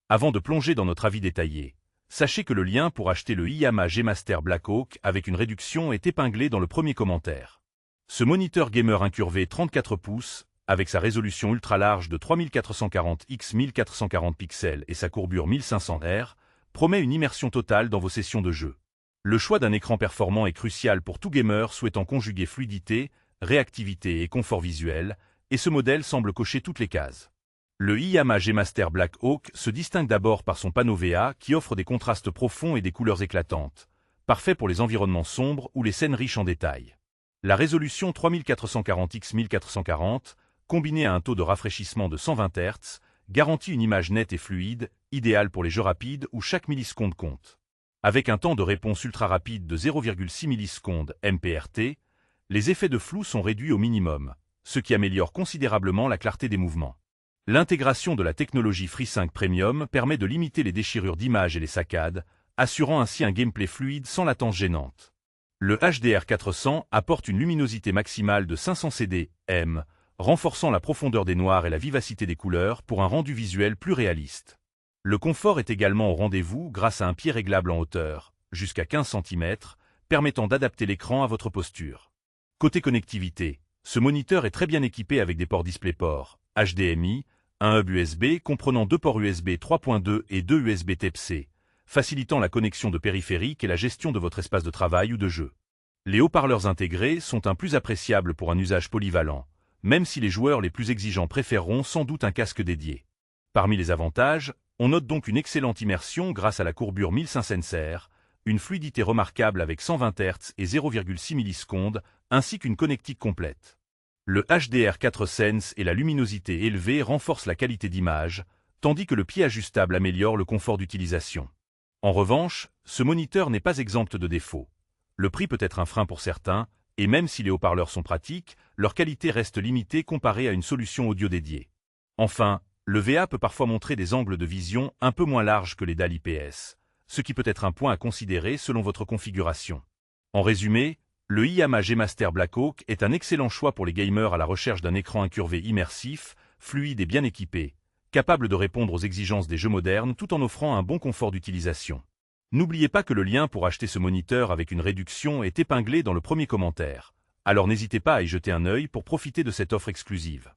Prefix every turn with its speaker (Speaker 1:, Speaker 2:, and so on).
Speaker 1: Avant de plonger dans notre avis détaillé, sachez que le lien pour acheter le Yamaha G Master Blackhawk avec une réduction est épinglé dans le premier commentaire. Ce moniteur gamer incurvé 34 pouces, avec sa résolution ultra large de 3440 x 1440 pixels et sa courbure 1500 R, promet une immersion totale dans vos sessions de jeu. Le choix d'un écran performant est crucial pour tout gamer souhaitant conjuguer fluidité, réactivité et confort visuel, et ce modèle semble cocher toutes les cases. Le Yamaha G Master Blackhawk se distingue d'abord par son panneau VA qui offre des contrastes profonds et des couleurs éclatantes, parfait pour les environnements sombres ou les scènes riches en détails. La résolution 3440 x 1440, combinée à un taux de rafraîchissement de 120 Hz, garantit une image nette et fluide, idéale pour les jeux rapides où chaque milliseconde compte. Avec un temps de réponse ultra rapide de 0,6 millisecondes MPRT, les effets de flou sont réduits au minimum, ce qui améliore considérablement la clarté des mouvements. L'intégration de la technologie FreeSync Premium permet de limiter les déchirures d'images et les saccades, assurant ainsi un gameplay fluide sans latence gênante. Le HDR400 apporte une luminosité maximale de 500 cd/m, renforçant la profondeur des noirs et la vivacité des couleurs pour un rendu visuel plus réaliste. Le confort est également au rendez-vous grâce à un pied réglable en hauteur, jusqu'à 15 cm, permettant d'adapter l'écran à votre posture. Côté connectivité, ce moniteur est très bien équipé avec des ports DisplayPort, HDMI, un hub USB comprenant deux ports USB 3.2 et deux USB Type-C, facilitant la connexion de périphériques et la gestion de votre espace de travail ou de jeu. Les haut-parleurs intégrés sont un plus appréciable pour un usage polyvalent, même si les joueurs les plus exigeants préféreront sans doute un casque dédié. Parmi les avantages, on note donc une excellente immersion grâce à la courbure 1500 R, une fluidité remarquable avec 120 Hz et 0,6 millisecondes, ainsi qu'une connectique complète. Le HDR4 Sense et la luminosité élevée renforcent la qualité d'image, tandis que le pied ajustable améliore le confort d'utilisation. En revanche, ce moniteur n'est pas exempt de défauts. Le prix peut être un frein pour certains, et même si les haut-parleurs sont pratiques, leur qualité reste limitée comparée à une solution audio dédiée. Enfin, le VA peut parfois montrer des angles de vision un peu moins larges que les dalles IPS, ce qui peut être un point à considérer selon votre configuration. En résumé, le Yamaha G Master Blackhawk est un excellent choix pour les gamers à la recherche d'un écran incurvé immersif, fluide et bien équipé, capable de répondre aux exigences des jeux modernes tout en offrant un bon confort d'utilisation. N'oubliez pas que le lien pour acheter ce moniteur avec une réduction est épinglé dans le premier commentaire, alors n'hésitez pas à y jeter un œil pour profiter de cette offre exclusive.